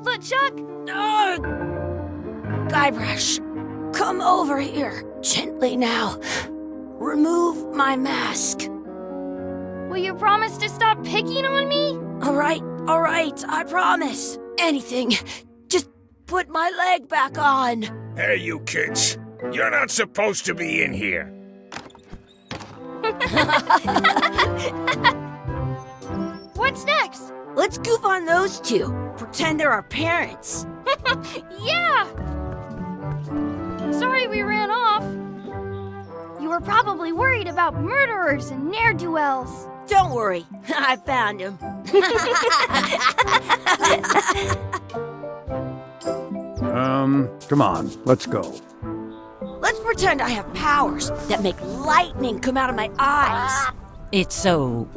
LeChuck! Guybrush, come over here. Gently now. Remove my mask. Will you promise to stop picking on me? All right, I promise. Anything. Just put my leg back on. Hey, you kids. You're not supposed to be in here. What's next? Let's goof on those two. Pretend they're our parents. Yeah! Sorry we ran off. You were probably worried about murderers and ne'er-do-wells. Don't worry, I found him. Come on, let's go. Let's pretend I have powers that make lightning come out of my eyes. It's so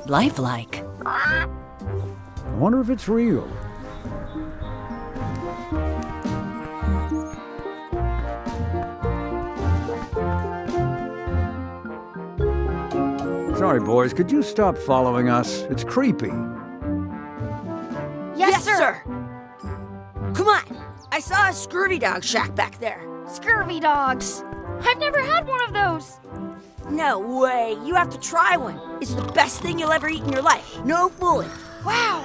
lifelike. I wonder if it's real. Sorry, boys, could you stop following us? It's creepy. Yes, sir. Come on, I saw a scurvy dog shack back there. Scurvy dogs. I've never had one of those. No way, you have to try one. It's the best thing you'll ever eat in your life. No fooling. Wow.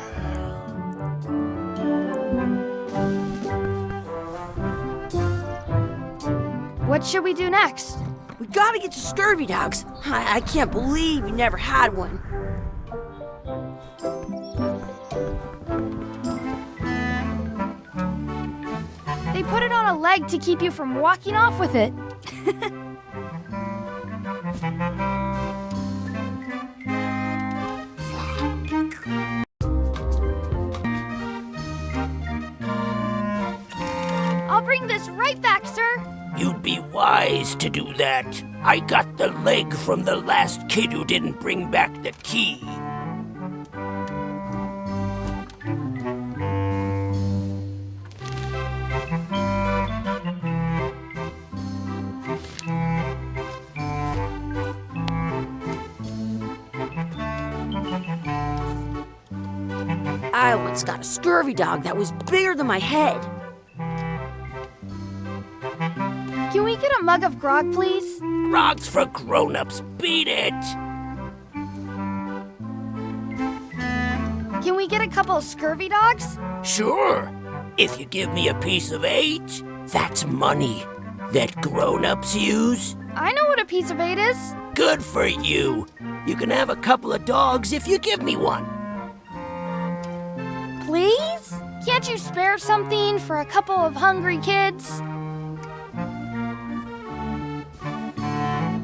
What should we do next? We gotta get to scurvy dogs. I can't believe you never had one. They put it on a leg to keep you from walking off with it. I'll bring this right back, sir. You'd be wise to do that. I got the leg from the last kid who didn't bring back the key. I once got a scurvy dog that was bigger than my head. Can we get a mug of grog, please? Grog's for grown-ups. Beat it! Can we get a couple of scurvy dogs? Sure. If you give me a piece of 8, that's money that grown-ups use. I know what a piece of 8 is. Good for you. You can have a couple of dogs if you give me one. Please? Can't you spare something for a couple of hungry kids?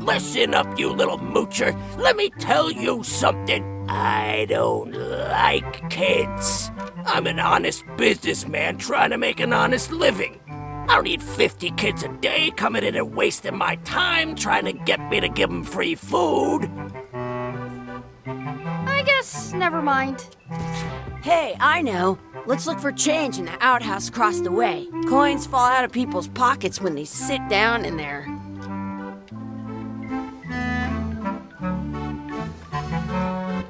Listen up, you little moocher. Let me tell you something. I don't like kids. I'm an honest businessman trying to make an honest living. I don't need 50 kids a day coming in and wasting my time trying to get me to give them free food. I guess never mind. Hey, I know. Let's look for change in the outhouse across the way. Coins fall out of people's pockets when they sit down in there.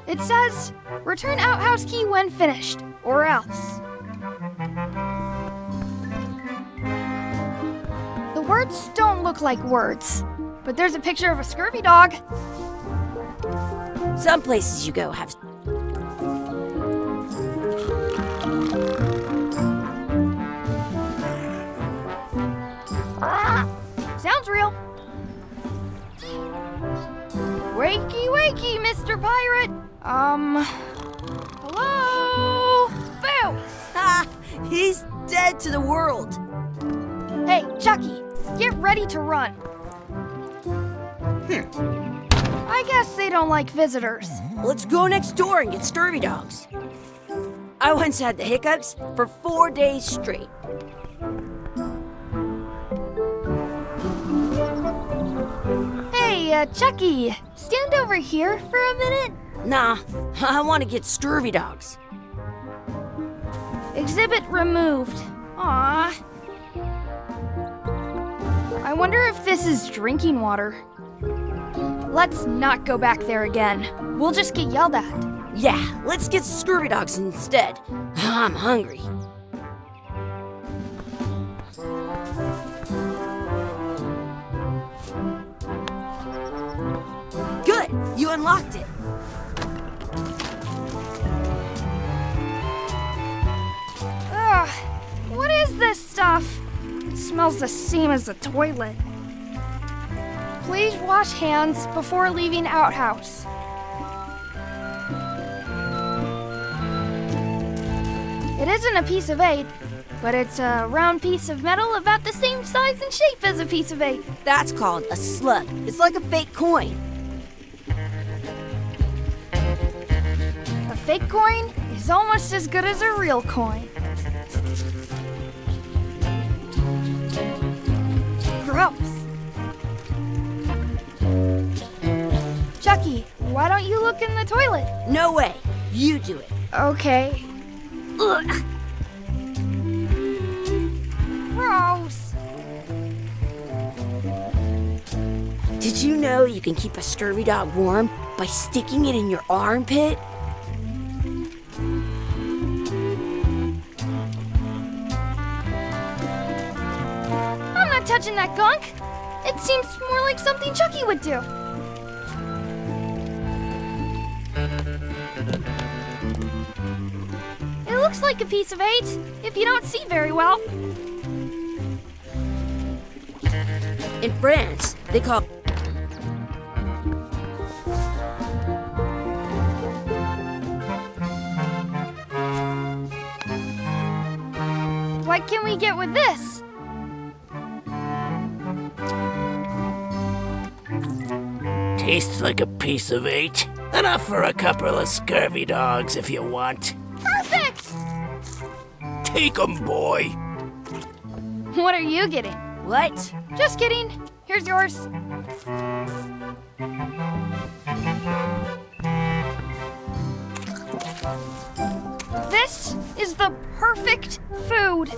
It says, return outhouse key when finished, or else. The words don't look like words, but there's a picture of a scurvy dog. Some places you go have... Sounds real. Wakey, wakey, Mr. Pirate. Hello? Boo! Ha! He's dead to the world. Hey, Chucky, get ready to run. I guess they don't like visitors. Let's go next door and get scurvy dogs. I once had the hiccups for 4 days straight. Hey, Chucky, stand over here for a minute. Nah, I want to get scurvy dogs. Exhibit removed. Aww. I wonder if this is drinking water. Let's not go back there again. We'll just get yelled at. Yeah, let's get scurvy dogs instead. I'm hungry. locked it. Ugh, what is this stuff? It smells the same as the toilet. Please wash hands before leaving outhouse. It isn't a piece of 8, but it's a round piece of metal about the same size and shape as a piece of 8. That's called a slug. It's like a fake coin. A fake coin is almost as good as a real coin. Gross. Chucky, why don't you look in the toilet? No way. You do it. Okay. Ugh. Gross. Did you know you can keep a scurvy dog warm by sticking it in your armpit? I'm not touching that gunk. It seems more like something Chucky would do. It looks like a piece of 8, if you don't see very well. In France, they call What can we get with this? Tastes like a piece of 8. Enough for a couple of scurvy dogs if you want. Perfect! Take 'em, boy. What are you getting? what? Just kidding. Here's yours. This is the perfect food.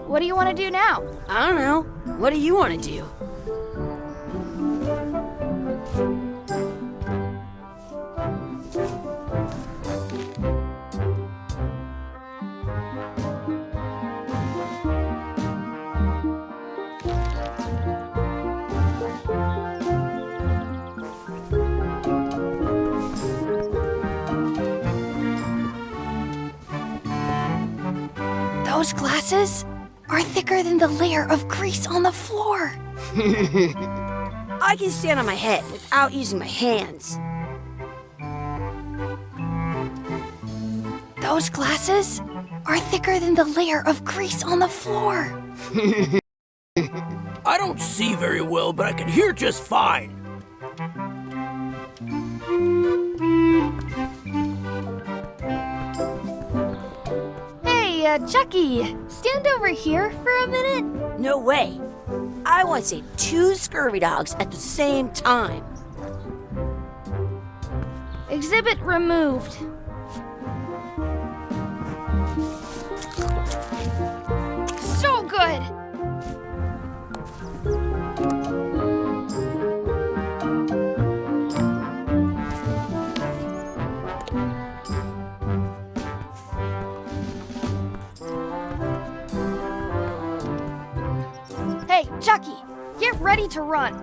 What do you want to do now? I don't know. What do you want to do? Those glasses are thicker than the layer of grease on the floor. I can stand on my head without using my hands. Those glasses are thicker than the layer of grease on the floor. I don't see very well, but I can hear just fine. Hey, Chucky, stand over here for a minute. No way. I want to say 2 scurvy dogs at the same time. Exhibit removed. So good. Hey, Chucky, get ready to run.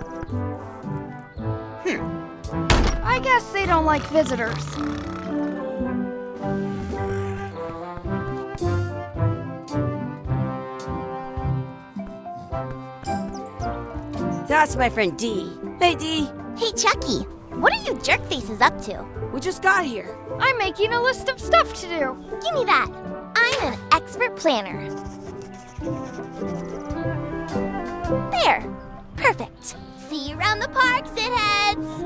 I guess they don't like visitors. That's my friend Dee. Hey, Dee. Hey, Chucky, what are you jerk faces up to? We just got here. I'm making a list of stuff to do. Give me that. I'm an expert planner. There. Perfect. See you around the park, shitheads.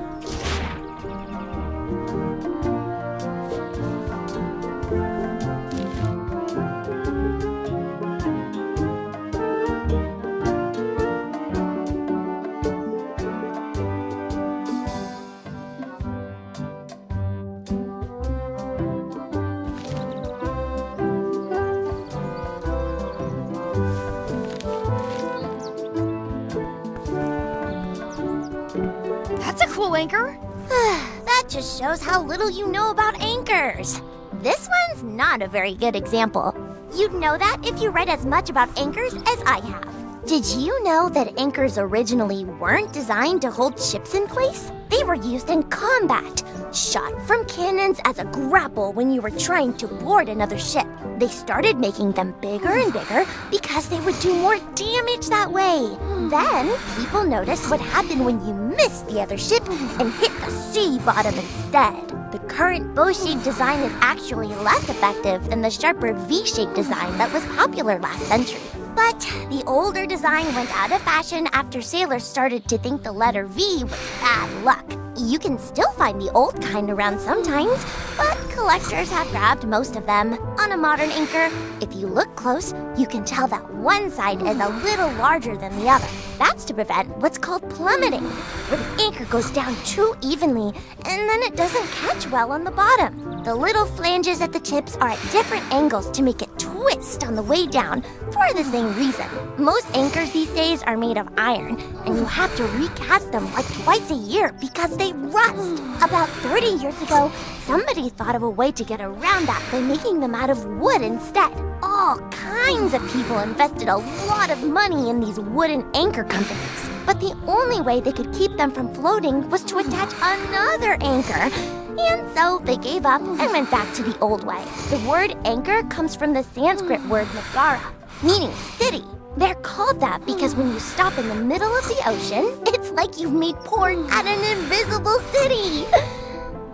That's a cool anchor. That just shows how little you know about anchors. This one's not a very good example. You'd know that if you read as much about anchors as I have. Did you know that anchors originally weren't designed to hold ships in place? They were used in combat, shot from cannons as a grapple when you were trying to board another ship. They started making them bigger and bigger because they would do more damage that way. Then, people noticed what happened when you missed the other ship and hit the sea bottom instead. The current bow-shaped design is actually less effective than the sharper V-shaped design that was popular last century. But the older design went out of fashion after sailors started to think the letter V was bad luck. You can still find the old kind around sometimes, but collectors have grabbed most of them. On a modern anchor, if you look close, you can tell that one side is a little larger than the other. That's to prevent what's called plummeting, where the anchor goes down too evenly and then it doesn't catch well on the bottom. The little flanges at the tips are at different angles to make it twist on the way down for the same reason. Most anchors these days are made of iron, and you have to recast them like twice a year because they rust. About 30 years ago, somebody thought of a way to get around that by making them out of wood instead. All kinds of people invested a lot of money in these wooden anchor companies, but the only way they could keep them from floating was to attach another anchor. And so they gave up and went back to the old way. The word anchor comes from the Sanskrit word nagara, meaning city. They're called that because when you stop in the middle of the ocean, it's like you've made port at an invisible city.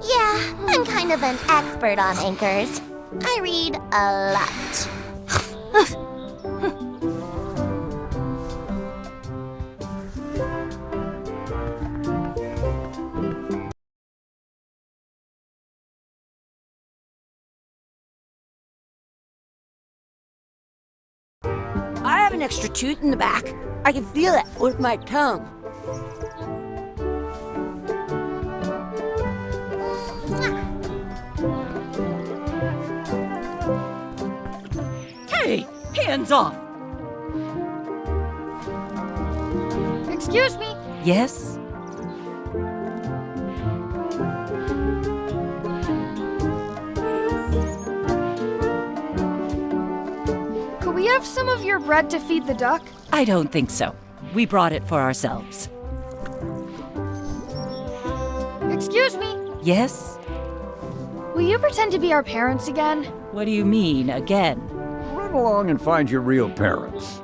Yeah, I'm kind of an expert on anchors. I read a lot. I have an extra tooth in the back. I can feel it with my tongue. Hey, hands off! Excuse me. Yes? Could we have some of your bread to feed the duck? I don't think so. We brought it for ourselves. Excuse me. Yes? Will you pretend to be our parents again? What do you mean, again? Run along and find your real parents.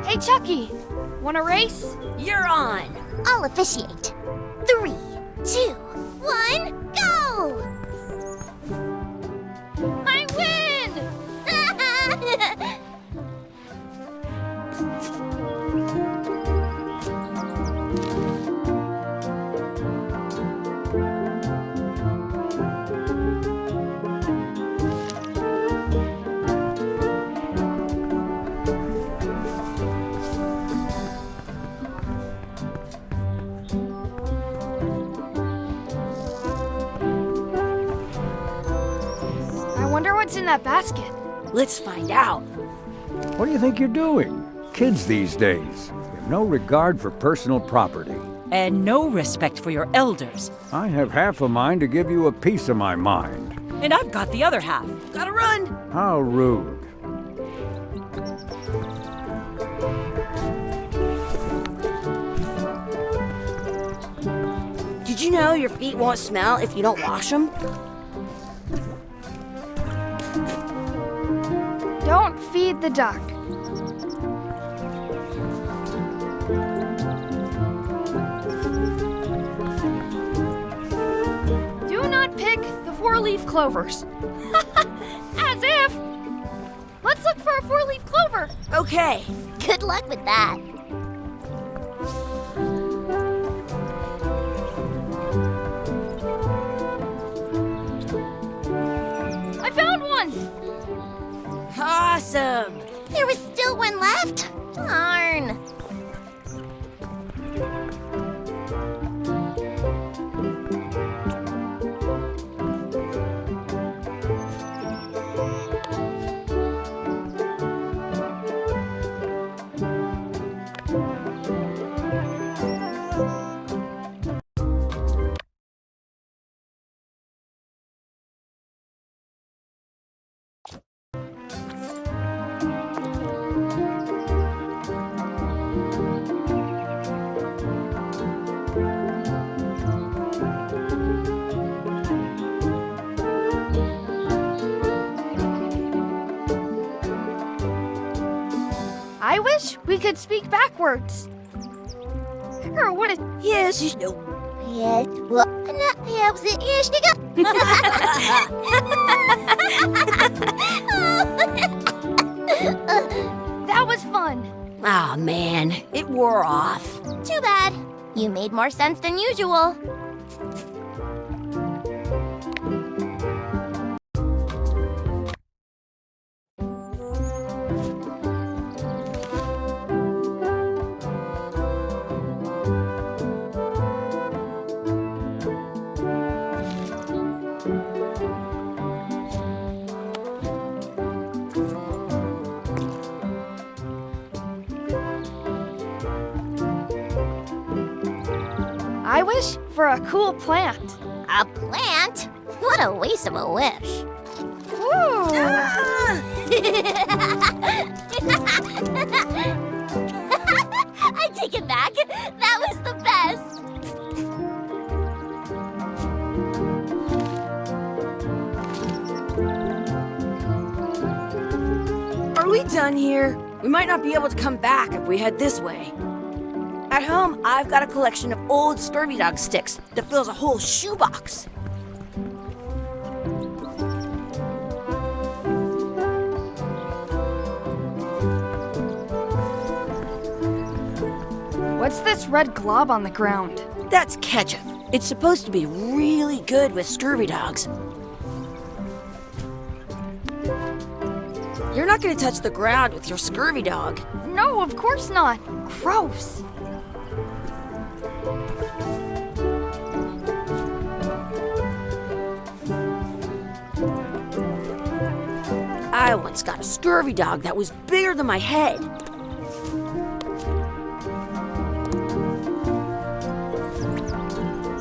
Hey, Chucky. Want a race? You're on. I'll officiate. 3, 2, 1, go! I win! I wonder what's in that basket. Let's find out. What do you think you're doing? Kids these days have no regard for personal property. And no respect for your elders. I have half a mind to give you a piece of my mind. And I've got the other half. Gotta run. How rude. Did you know your feet won't smell if you don't wash them? Don't feed the duck. Do not pick the four-leaf clovers. As if! Let's look for a four-leaf clover. Okay. Good luck with that. I found one! Awesome. There was still one left. Darn. I wish we could speak backwards. Or what? Yes, you know. Yes, well, yes, That was fun. Aw, man, it wore off. Too bad. You made more sense than usual. I wish for a cool plant. A plant? What a waste of a wish. Ooh. I take it back. That was the best. Are we done here? We might not be able to come back if we head this way. At home, I've got a collection of old scurvy dog sticks that fills a whole shoebox. What's this red glob on the ground? That's ketchup. It's supposed to be really good with scurvy dogs. You're not going to touch the ground with your scurvy dog. No, of course not. Gross. I once got a scurvy dog that was bigger than my head.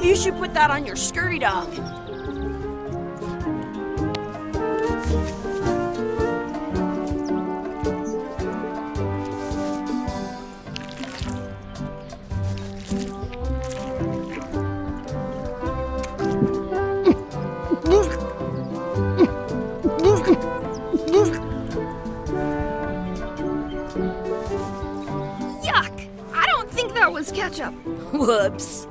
You should put that on your scurvy dog. Yuck! I don't think that was ketchup. Whoops.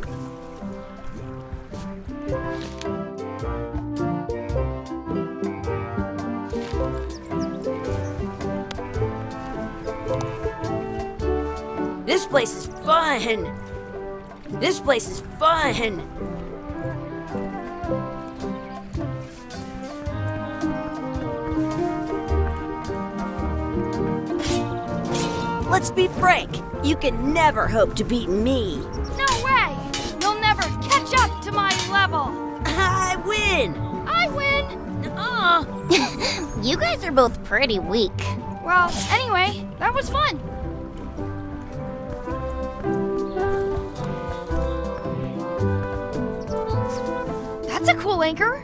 This place is fun. This place is fun. Let's be frank. You can never hope to beat me. No way! You'll never catch up to my level. I win. I win. You guys are both pretty weak. Well, anyway, that was fun. That's a cool anchor.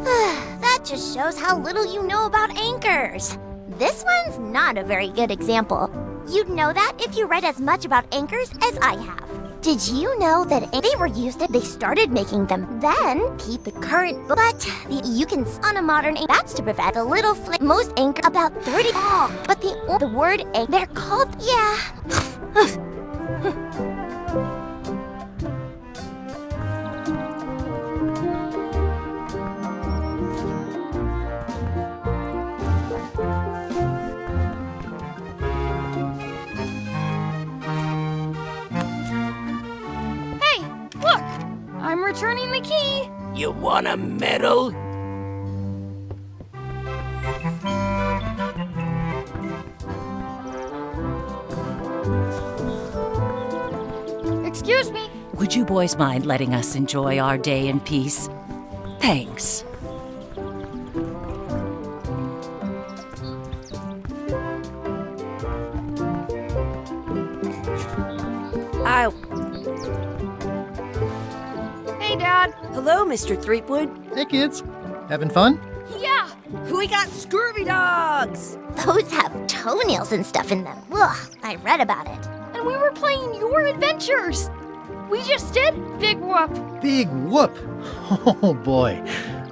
That just shows how little you know about anchors. This one's not a very good example. You'd know that if you read as much about anchors as I have. Did you know that they were used, they started making them, then keep the current, but you can on a modern anchor. That's to prevent a little flip. Most anchor about 30 long, but the word anchor, they're called, yeah. I'm returning the key. You want a medal? Excuse me. Would you boys mind letting us enjoy our day in peace? Thanks. Hey, Dad. Hello, Mr. Threepwood. Hey, kids. Having fun? Yeah. We got scurvy dogs. Those have toenails and stuff in them. Ugh, I read about it. And we were playing your adventures. We just did Big Whoop. Big whoop. Oh, boy.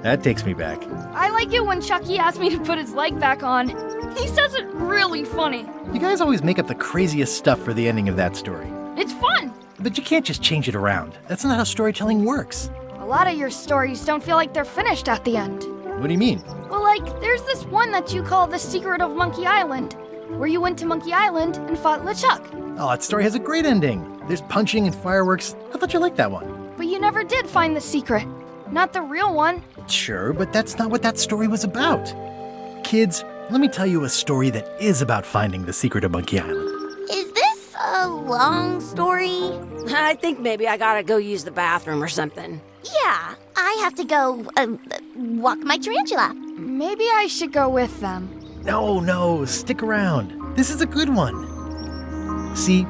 that takes me back. I like it when Chucky asks me to put his leg back on. He says it really funny. You guys always make up the craziest stuff for the ending of that story. It's fun. But you can't just change it around. That's not how storytelling works. A lot of your stories don't feel like they're finished at the end. What do you mean? Well, like, there's this one that you call The Secret of Monkey Island, where you went to Monkey Island and fought LeChuck. Oh, that story has a great ending. There's punching and fireworks. I thought you liked that one. But you never did find the secret. Not the real one. Sure, but that's not what that story was about. Kids, let me tell you a story that is about finding the secret of Monkey Island. Is this a long story? I think maybe I gotta go use the bathroom or something. Yeah, I have to go walk my tarantula. Maybe I should go with them. No, stick around. This is a good one. See,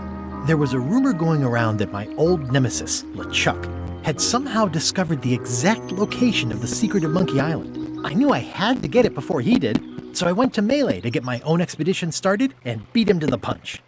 there was a rumor going around that my old nemesis, LeChuck, had somehow discovered the exact location of the secret of Monkey Island. I knew I had to get it before he did, so I went to Melee to get my own expedition started and beat him to the punch.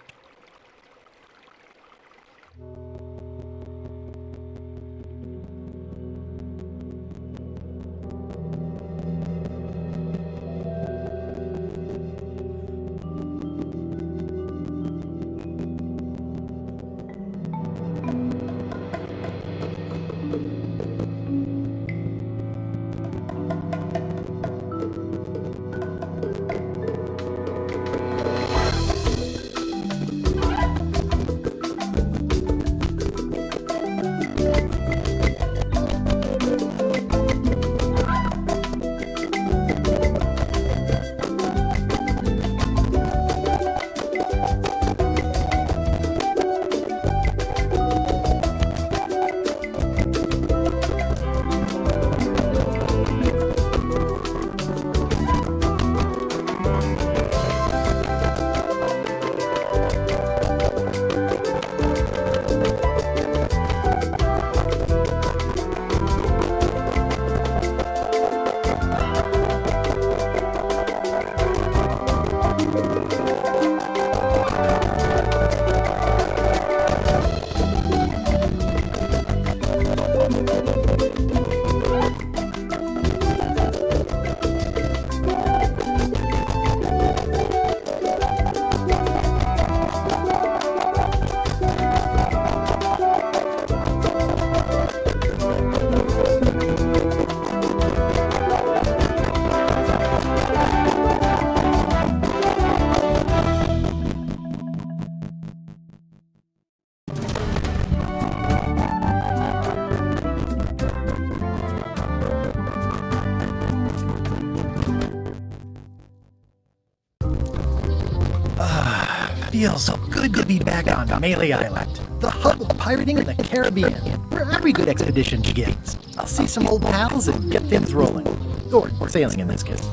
Feels so good to be back on Melee Island, the hub of pirating in the Caribbean, where every good expedition begins. I'll see some old pals and get things rolling. Or sailing in this case.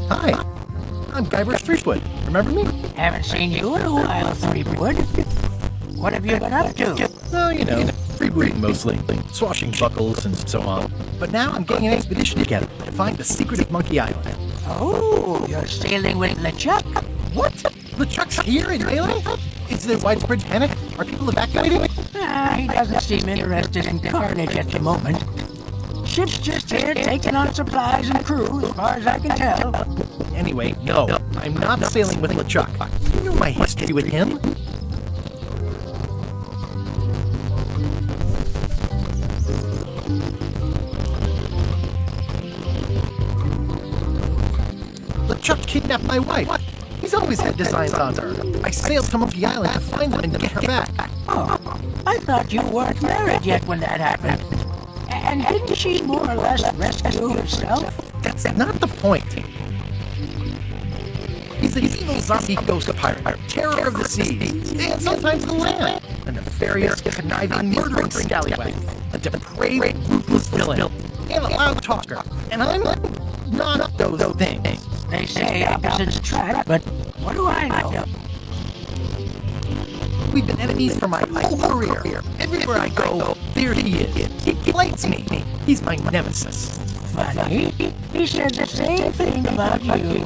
Hi, I'm Guybrush Threepwood. Remember me? Haven't seen you in a while, Threepwood. What have you been up to? Oh, you know, freebooting mostly, swashbuckles and so on. But now I'm getting an expedition together to find the secret of Monkey Island. Oh, you're sailing with LeChuck? What? LeChuck's here in Melee? Is there widespread panic? Are people evacuating? He doesn't seem interested in carnage at the moment. Ship's just here taking on supplies and crew, as far as I can tell. Anyway, no, I'm not sailing with LeChuck. You know my history with him. LeChuck kidnapped my wife. He's always had designs on her. I sailed to Monkey Island to find them and get her back. Oh, I thought you weren't married yet when that happened. And didn't she more or less rescue herself? That's not the point. He's an evil zombie ghost pirate, terror of the seas, and sometimes the land. A nefarious, conniving, murdering scallywag. A depraved, ruthless villain. And a loud talker. And I'm not those things. They say opposites attract, but what do I know? We've been enemies for my whole career. Everywhere I go, there he is. He plagues me. He's my nemesis. Funny, he said the same thing about you.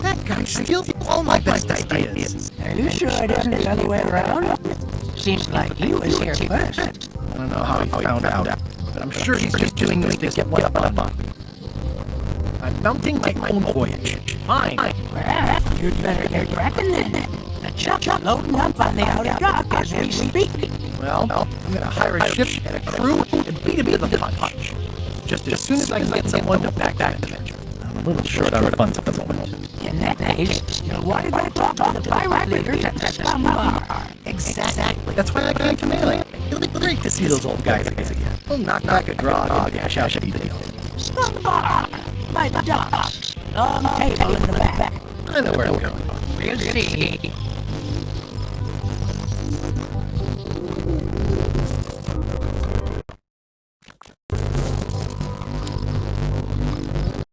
That guy steals all my best ideas. Are you sure it isn't the other way around? Seems like he was here first. I don't know how he found out. but I'm sure he's just doing this to get one up on me. I'm mounting my own voyage. Fine. Well, you'd better get cracking then. The Chuck's loading up on the outer dock as we speak. Well, I'm gonna hire a ship and a crew and beat him to the punch. Just as soon as I can get someone to back that adventure. I'm a little short on funds at the moment. In that case, you'll want to go talk to the pirate leaders at the Scum Bar. Exactly. That's why I came to Melee. It'll be great to see those old guys again. We'll knock back a draw and dash out the deal. Scum Bar. By the docks. Long table in the back. I know where I'm going. We'll see.